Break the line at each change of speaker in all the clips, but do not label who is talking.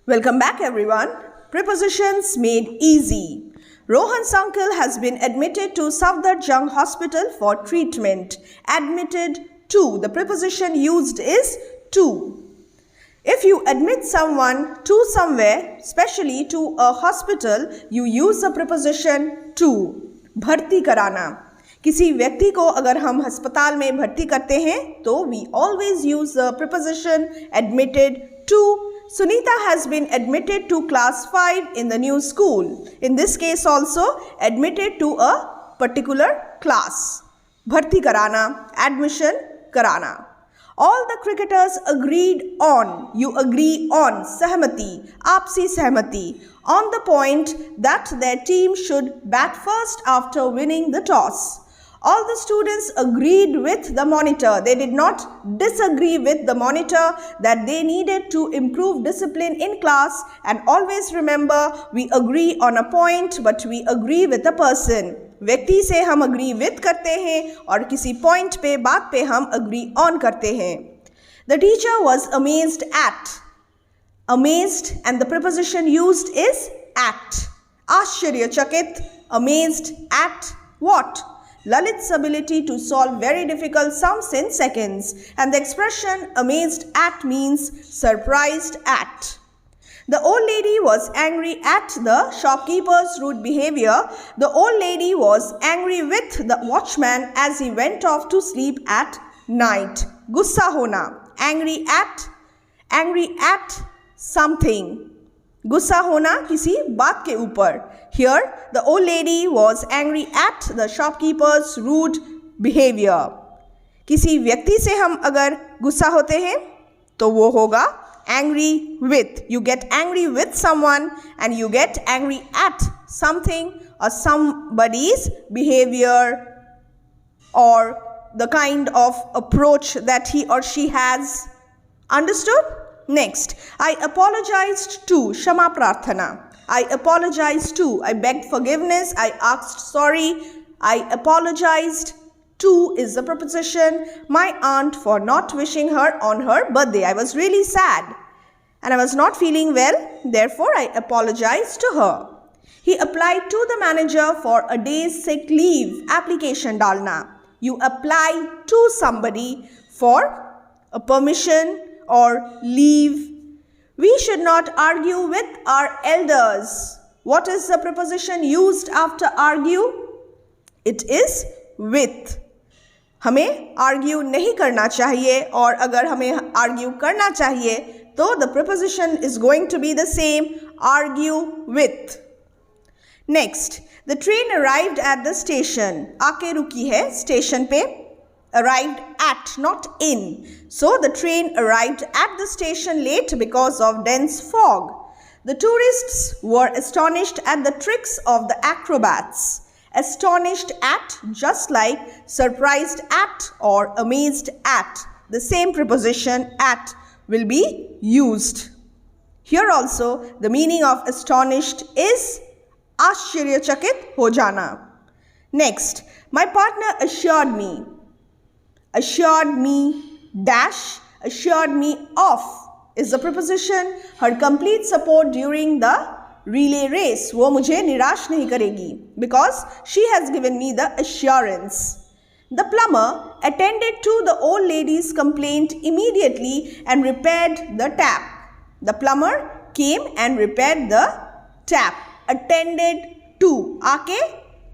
Welcome back everyone. Prepositions made easy. Rohan's uncle has been admitted to Safdarjung Hospital for treatment. Admitted to. The preposition used is to. If you admit someone to somewhere, especially to a hospital, you use the preposition to. भर्ती कराना. किसी व्यक्ति को अगर हम अस्पताल में भर्ती करते हैं तो we always use the preposition admitted to. Sunita has been admitted to class 5 in the new school. In this case also admitted to a particular class. भर्ती कराना, admission कराना. All the cricketers agreed on, you agree on, सहमति, आपसी सहमति, on the point that their team should bat first after winning the toss. All the students agreed with the monitor. They did not disagree with the monitor that they needed to improve discipline in class, and always remember, we agree on a point but we agree with a person. व्यक्ति से हम agree with करते हैं और किसी point पे बात पे हम agree on करते हैं. The teacher was amazed at. Amazed and the preposition used is at. आश्चर्यचकित, amazed at what? Lalit's ability to solve very difficult sums in seconds, and the expression amazed at means surprised at. The old lady was angry at the shopkeeper's rude behavior. The old lady was angry with the watchman as he went off to sleep at night. Gussa hona, angry at something. गुस्सा होना किसी बात के ऊपर. Here, the old lady was angry at the shopkeeper's rude behavior. किसी व्यक्ति से हम अगर गुस्सा होते हैं तो वो होगा angry with. You get angry with someone and you get angry at something or somebody's behavior or the kind of approach that he or she has. Understood? Next, I apologized to, Shama Prarthana. I apologized to, I begged forgiveness, I asked sorry, I apologized to is the preposition. My aunt for not wishing her on her birthday. I was really sad and I was not feeling well, therefore I apologized to her. He applied to the manager for a day's sick leave. Application dalna. You apply to somebody for a permission or leave. We should not argue with our elders. What is the preposition used after argue? It is with. हमें argue नहीं करना चाहिए और अगर हमें argue करना चाहिए तो the preposition is going to be the same, argue with. Next, the train arrived at the station. आके रुकी है station पे. Arrived at, not in. So the train arrived at the station late because of dense fog. The tourists were astonished at the tricks of the acrobats. Astonished at, just like surprised at or amazed at. The same preposition at will be used. Here also the meaning of astonished is आश्चर्यचकित हो जाना. Next, my partner assured me dash, assured me of is the preposition. Her complete support during the relay race. वो मुझे निराश नहीं करेगी because she has given me the assurance. The plumber attended to the old lady's complaint immediately and repaired the tap. The plumber came and repaired the tap. Attended to आके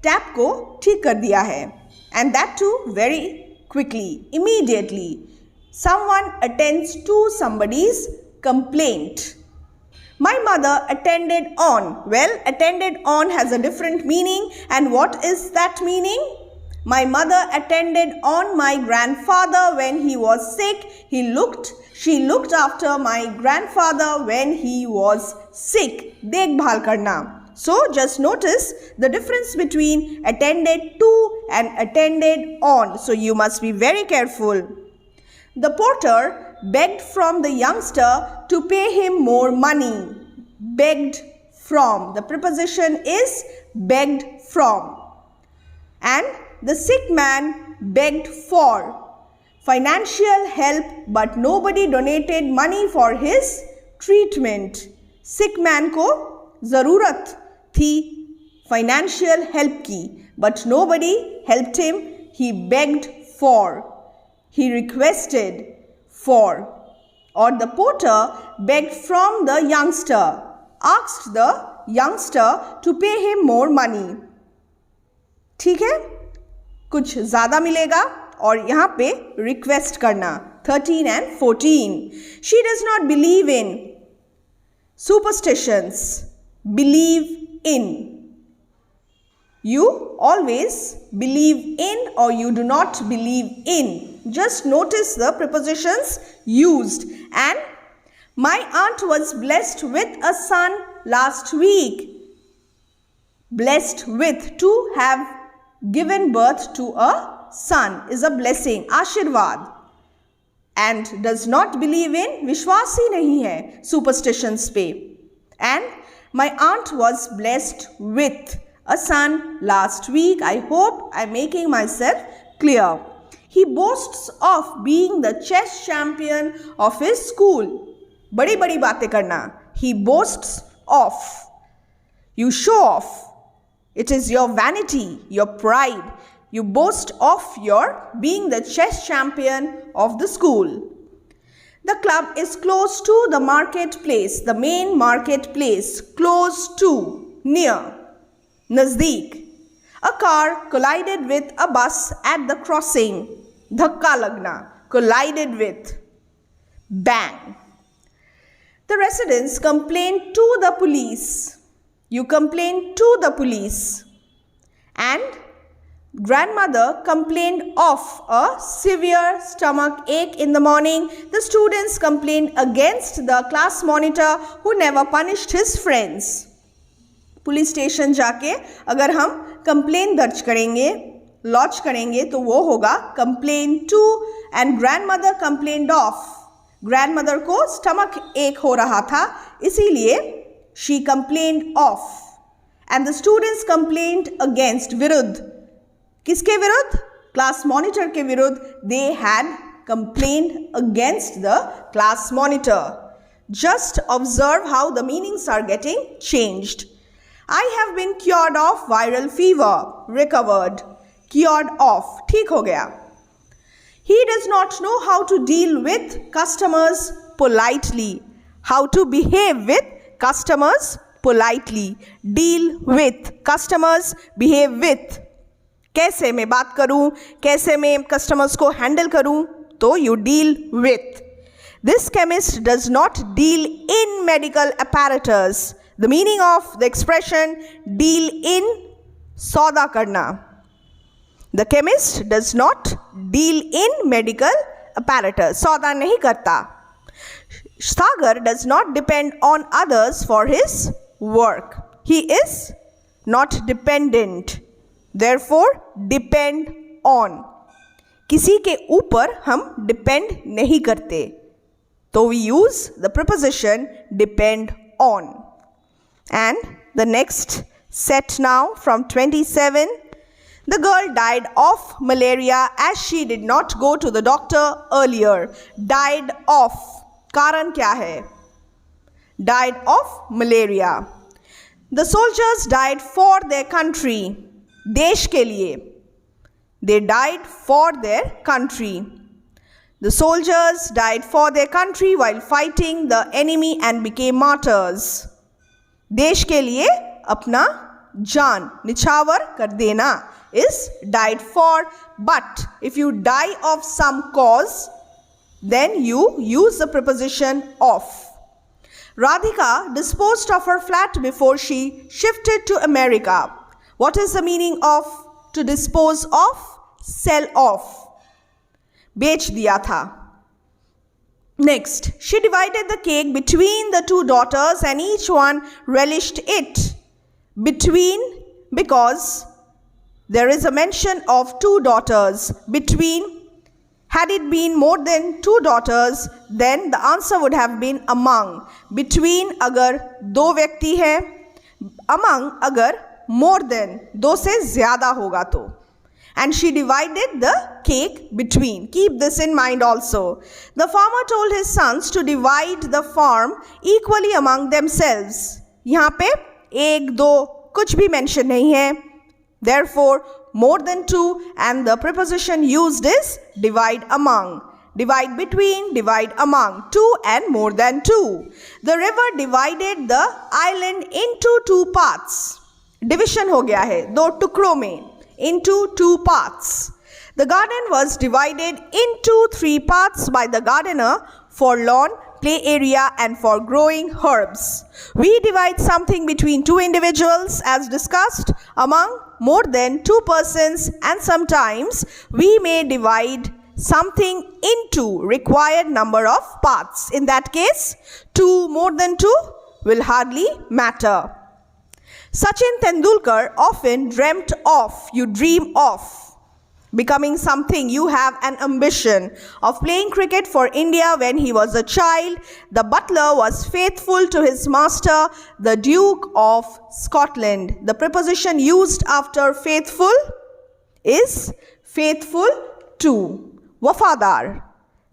tap को ठीक कर दिया है, and that too very quickly, immediately. Someone attends to somebody's complaint. My mother attended on. Well, attended on has a different meaning, and what is that meaning? My mother attended on my grandfather when he was sick. She looked after my grandfather when he was sick. देखभाल करना. So just notice the difference between attended to and attended on. So you must be very careful. The porter begged from the youngster to pay him more money. Begged from. The preposition is begged from. And the sick man begged for financial help, but nobody donated money for his treatment. Sick man को ज़रूरत थी financial help की, but nobody helped him. He bagged for, he requested for, or the porter begged from the youngster, asked the youngster to pay him more money. ठीक है, कुछ ज़्यादा मिलेगा और यहाँ पे रिक्वेस्ट करना. 13 and 14. She does not believe in superstitions. Believe in. You always believe in or you do not believe in. Just notice the prepositions used. And my aunt was blessed with a son last week. Blessed with, to have given birth to a son is a blessing, आशीर्वाद. And does not believe in, विश्वास ही नहीं है superstitions पे. And my aunt was blessed with a son last week. I hope I'm making myself clear. He boasts of being the chess champion of his school. बड़ी बड़ी बातें करना. He boasts of. You show off. It is your vanity, your pride. You boast of your being the chess champion of the school. The club is close to the marketplace, the main marketplace. Close to, near. नज़दीक. A car collided with a bus at the crossing. धक्का लगना. Collided with. Bang. The residents complained to the police. You complained to the police. And grandmother complained of a severe stomach ache in the morning. The students complained against the class monitor who never punished his friends. Police station जाके अगर हम complain दर्ज करेंगे, launch करेंगे, तो वो होगा complain to. And grandmother complained of. Grandmother को स्टमक एक हो रहा था, इसीलिए she complained of. And the students complained against, विरुद्ध. किसके विरुद्ध? क्लास मॉनिटर के विरुद्ध. They had complained against the class monitor. Just observe how the meanings are getting changed. I have been cured of viral fever. Recovered. Cured of. ठीक हो गया. He does not know how to deal with customers politely. How to behave with customers politely. Deal with customers, behave with. कैसे मैं बात करूं, कैसे मैं customers को handle करूं, तो you deal with. This chemist does not deal in medical apparatus. The meaning of the expression deal in, सौदा करना. The chemist does not deal in medical apparatus. सौदा नहीं करता. Sagar does not depend on others for his work. He is not dependent. Therefore, depend on. किसी के ऊपर हम depend नहीं करते. तो we use the preposition depend on. And the next set now from 27. The girl died of malaria as she did not go to the doctor earlier. Died of. कारण क्या है? Died of malaria. The soldiers died for their country. देश के लिए. They died for their country. The soldiers died for their country while fighting the enemy and became martyrs. देश के लिए अपना जान निछावर कर देना is died for. But if you die of some cause, then you use the preposition of. Radhika disposed of her flat before she shifted to America. What is the meaning of to dispose of? Sell off. बेच दिया था. Next, she divided the cake between the two daughters and each one relished it. Between, because there is a mention of two daughters. Between, had it been more than two daughters, then the answer would have been among. Between अगर दो व्यक्ति है, among अगर more than दो से ज़्यादा होगा तो. and she divided the cake between. Keep this in mind also. The farmer told his sons to divide the farm equally among themselves. यहाँ पे एक दो कुछ भी mention नहीं है. Therefore, more than two, and the preposition used is divide among. Divide between, divide among. Two and more than two. The river divided the island into two parts. Division हो गया है दो टुकड़ों में. Into two parts. The garden was divided into three parts by the gardener for lawn, play area and for growing herbs. We divide something between two individuals as discussed, among more than two persons, and sometimes we may divide something into required number of parts. In that case, two more than two will hardly matter. Sachin Tendulkar often dreamt of, you dream of, becoming something, you have an ambition of playing cricket for India when he was a child. The butler was faithful to his master, the Duke of Scotland. The preposition used after faithful is faithful to, wafadar.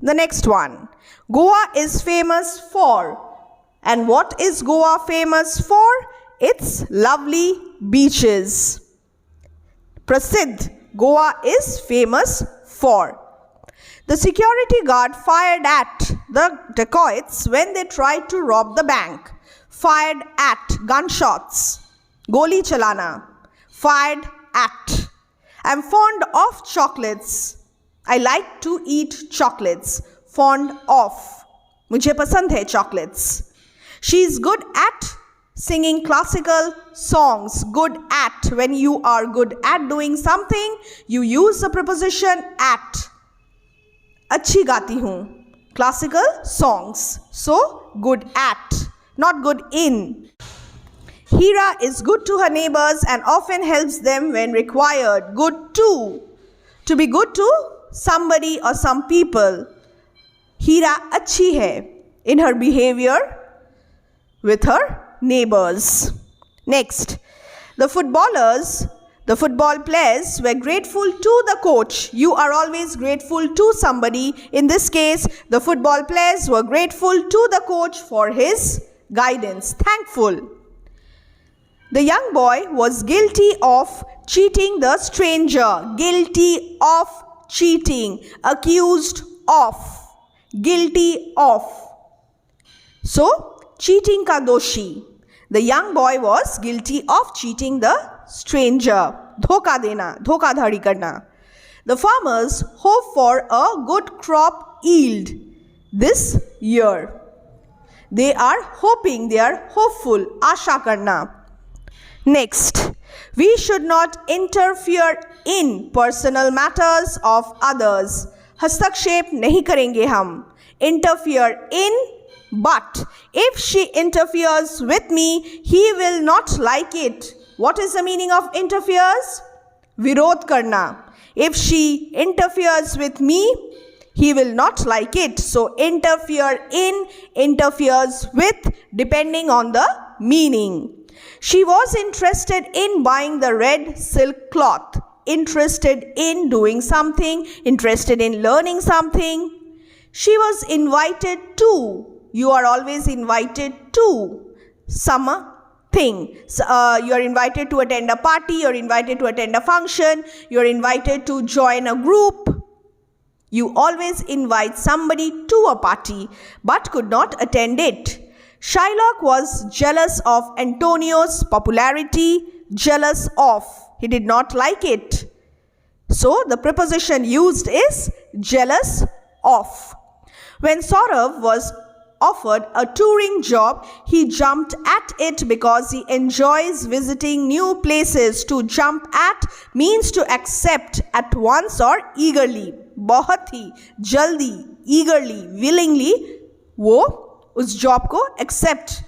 The next one, Goa is famous for, and what is Goa famous for? Its lovely beaches. Prasidh, Goa is famous for. The security guard fired at the dacoits when they tried to rob the bank. Fired at, gunshots. Goli chalana. Fired at. I'm fond of chocolates. I like to eat chocolates. Fond of. Mujhe pasand hai chocolates. She is good at singing classical songs. Good at. When you are good at doing something, you use the preposition at. Achhi gaati hoon. Classical songs. So, good at. Not good in. Hira is good to her neighbors and often helps them when required. Good to. To be good to somebody or some people. Hira achhi hai in her behavior with her neighbors. Next, the football players were grateful to the coach. You are always grateful to somebody. In this case, the football players were grateful to the coach for his guidance. Thankful. The young boy was guilty of cheating the stranger. Guilty of cheating. Accused of. Guilty of. So, cheating ka doshi. The young boy was guilty of cheating the stranger. Dhoka dena, dhokadhari karna. The farmers hope for a good crop yield this year. They are hoping, they are hopeful. Asha karna. Next, we should not interfere in personal matters of others. Hastakshep nahi karenge hum. Interfere in. But if she interferes with me, he will not like it. What is the meaning of interferes? Virodh karna. If she interferes with me, he will not like it. So interfere in, interferes with, depending on the meaning. She was interested in buying the red silk cloth. Interested in doing something, interested in learning something. She was invited to. You are always invited to something. You are invited to attend a party, you are invited to attend a function, you are invited to join a group. You always invite somebody to a party but could not attend it. Shylock was jealous of Antonio's popularity. Jealous of. He did not like it. So the preposition used is jealous of. When Saurav was offered a touring job, he jumped at it because he enjoys visiting new places. To jump at means to accept at once or eagerly. बहुत ही जल्दी, eagerly, willingly वो उस job को accept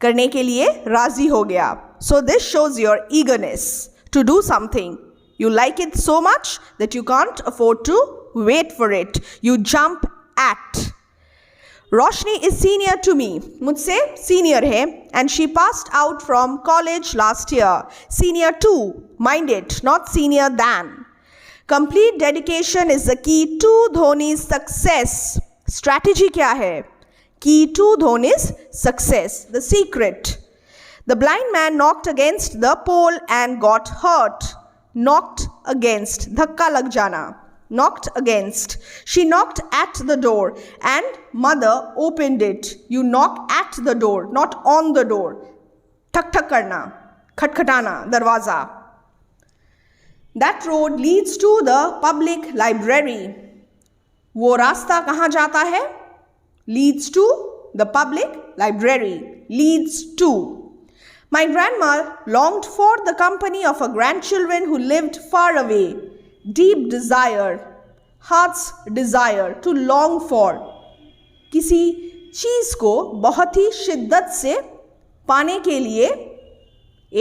करने के लिए राजी हो गया. So this shows your eagerness to do something. You like it so much that you can't afford to wait for it. You jump at. Roshni is senior to me. मुझसे senior है and she passed out from college last year. Senior to, mind it, not senior than. Complete dedication is the key to Dhoni's success. Strategy क्या है? Key to Dhoni's success. The secret. The blind man knocked against the pole and got hurt. Knocked against. धक्का लग जाना. Knocked against. She knocked at the door and mother opened it. You knock at the door, not on the door. ठक ठक करना, खटखटाना दरवाजा. That road leads to the public library. वो रास्ता कहाँ जाता है? Leads to the public library. Leads to. My grandma longed for the company of her grandchildren who lived far away. Deep desire, heart's desire, to long for. किसी चीज़ को बहुत ही शिद्दत से पाने के लिए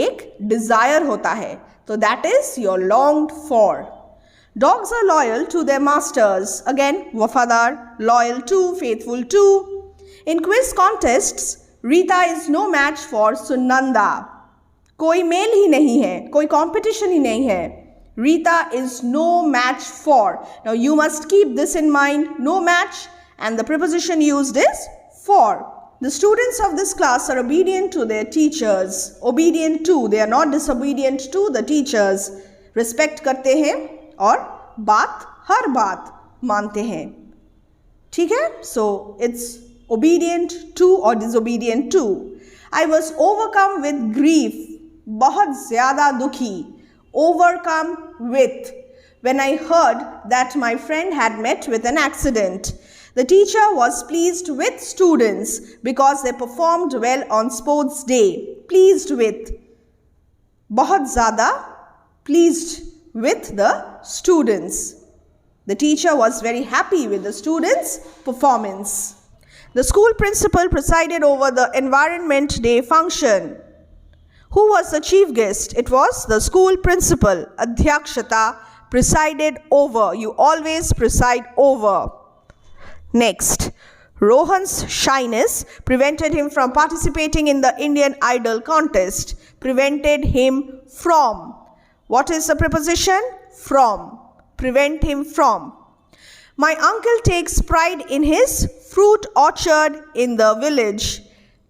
एक desire होता है. तो that is your longed for. Dogs are loyal to their masters. Again, wafadar, loyal to, faithful to. In quiz contests, Rita is no match for Sunanda. कोई मेल ही नहीं है, कोई competition ही नहीं है. Rita is no match for. Now you must keep this in mind, no match, and the preposition used is for. The students of this class are obedient to their teachers. Obedient to, they are not disobedient to the teachers. Respect करते हैं और हर बात मानते हैं. ठीक है? So it's obedient to or disobedient to. I was overcome with grief. बहुत ज़्यादा दुखी. Overcome with. When I heard that my friend had met with an accident. The teacher was pleased with students because they performed well on sports day. Pleased with. बहुत ज़्यादा pleased with the students. The teacher was very happy with the students' performance. The school principal presided over the Environment Day function. Who was the chief guest? It was the school principal. Adhyakshata, presided over. You always preside over. Next, Rohan's shyness prevented him from participating in the Indian Idol contest. Prevented him from. What is the preposition? From. Prevent him from. My uncle takes pride in his fruit orchard in the village.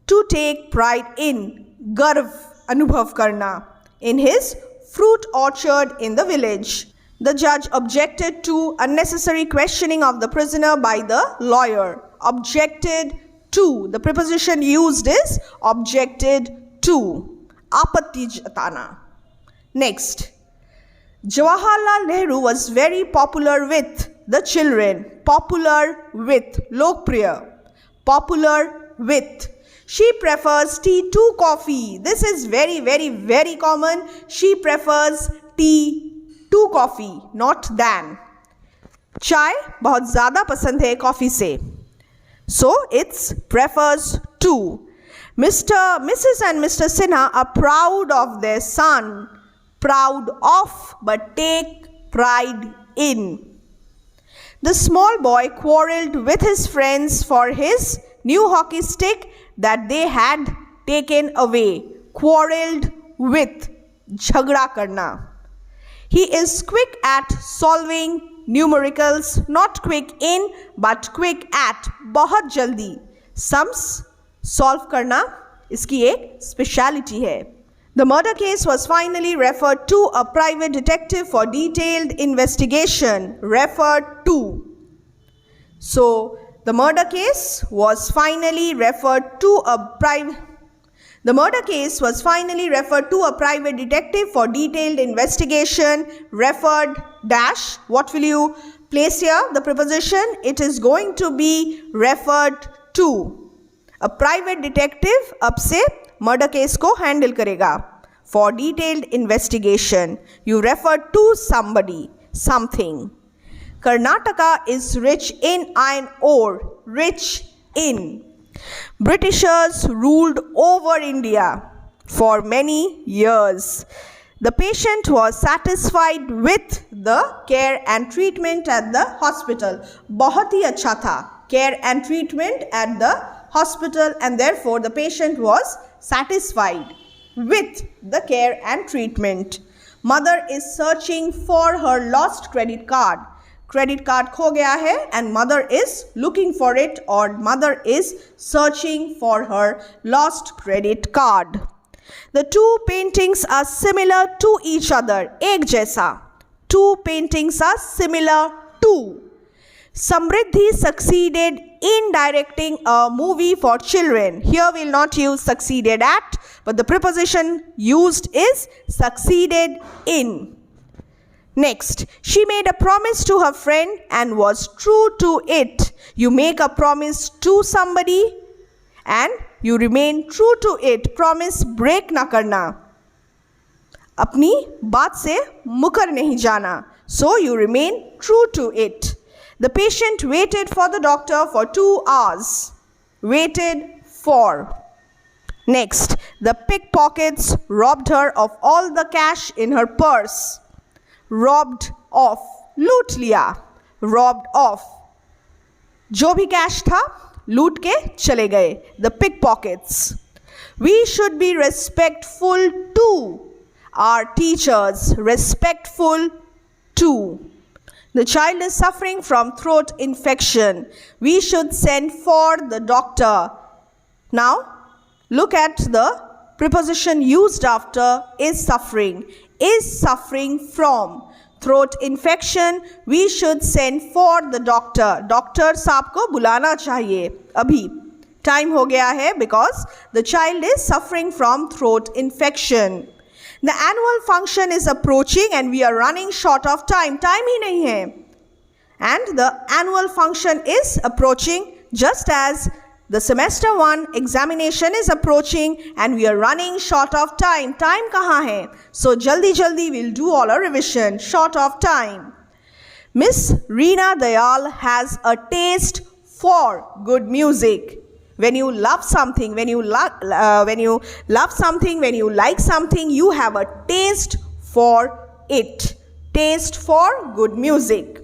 To take pride in. Garv. अनुभव करना. In his fruit orchard in the village. The judge objected to unnecessary questioning of the prisoner by the lawyer. Objected to. The preposition used is objected to. आपत्ति जताना. Next. Jawaharlal Nehru was very popular with the children. Popular with. Lokpriya. Popular with. She prefers tea to coffee. This is very, very, very common. She prefers tea to coffee, not than. चाय बहुत ज़्यादा पसंद है coffee से. So it's prefers to. Mrs. and Mr. Sinha are proud of their son. Proud of, but take pride in. The small boy quarreled with his friends for his new hockey stick that they had taken away. Quarreled with. झगड़ा करना. He is quick at solving numericals. Not quick in, but quick at. बहुत जल्दी. Sums solve करना इसकी एक speciality है. The murder case was finally referred to a private detective for detailed investigation. Referred to. So, the murder case was finally referred to a private detective for detailed investigation. Referred dash. What will you place here? The preposition. It is going to be referred to. A private detective अब से murder case को handle करेगा. For detailed investigation, you refer to somebody, something. Karnataka is rich in iron ore. Rich in. Britishers ruled over India for many years. The patient was satisfied with the care and treatment at the hospital. बहुत ही अच्छा था. Care and treatment at the hospital, and therefore the patient was satisfied with the care and treatment. Mother is searching for her lost credit card. Credit card खो गया है and mother is looking for it or mother is searching for her lost credit card. The two paintings are similar to each other. एक जैसा. Two paintings are similar to. Samriddhi succeeded in directing a movie for children. Here we will not use succeeded at, but the preposition used is succeeded in. Next, she made a promise to her friend and was true to it. You make a promise to somebody and you remain true to it. Promise break na karna. अपनी बात से मुकर नहीं जाना. So you remain true to it. The patient waited for the doctor for 2 hours. Waited for. Next, the pickpockets robbed her of all the cash in her purse. Robbed off. लूट लिया. Robbed off. जो भी cash था लूट के चले गए. The pickpockets. We should be respectful to our teachers. Respectful to. The child is suffering from throat infection. We should send for the doctor. Now, look at the preposition used after is suffering. Is suffering from throat infection. We should send for the doctor. Doctor साहब को बुलाना चाहिए. अभी time हो गया है because the child is suffering from throat infection. The annual function is approaching and we are running short of time. Time ही नहीं है. And the annual function is approaching just as the semester 1 examination is approaching and we are running short of time. Time कहाँ है? So जल्दी जल्दी we'll do all our revision. Short of time. Miss Reena Dayal has a taste for good music. When you love something, when you love something, when you like something, you have a taste for it. Taste for good music.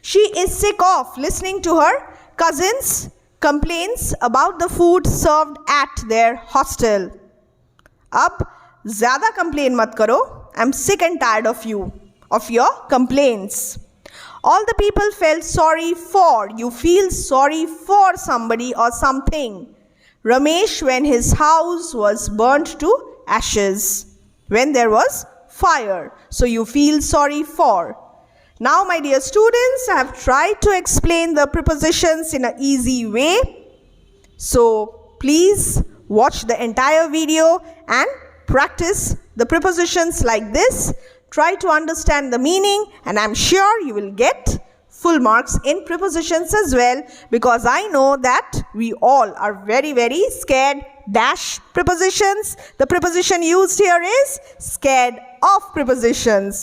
She is sick of listening to her cousins' complaints about the food served at their hostel. अब ज़्यादा complain मत करो. I'm sick and tired of you, of your complaints. All the people felt sorry for. You feel sorry for somebody or something. Ramesh, when his house was burnt to ashes. When there was fire. So you feel sorry for. Now, my dear students, I have tried to explain the prepositions in an easy way. So, please watch the entire video and practice the prepositions like this. Try to understand the meaning and I'm sure you will get full marks in prepositions as well because I know that we all are very, very scared dash prepositions. The preposition used here is scared of prepositions.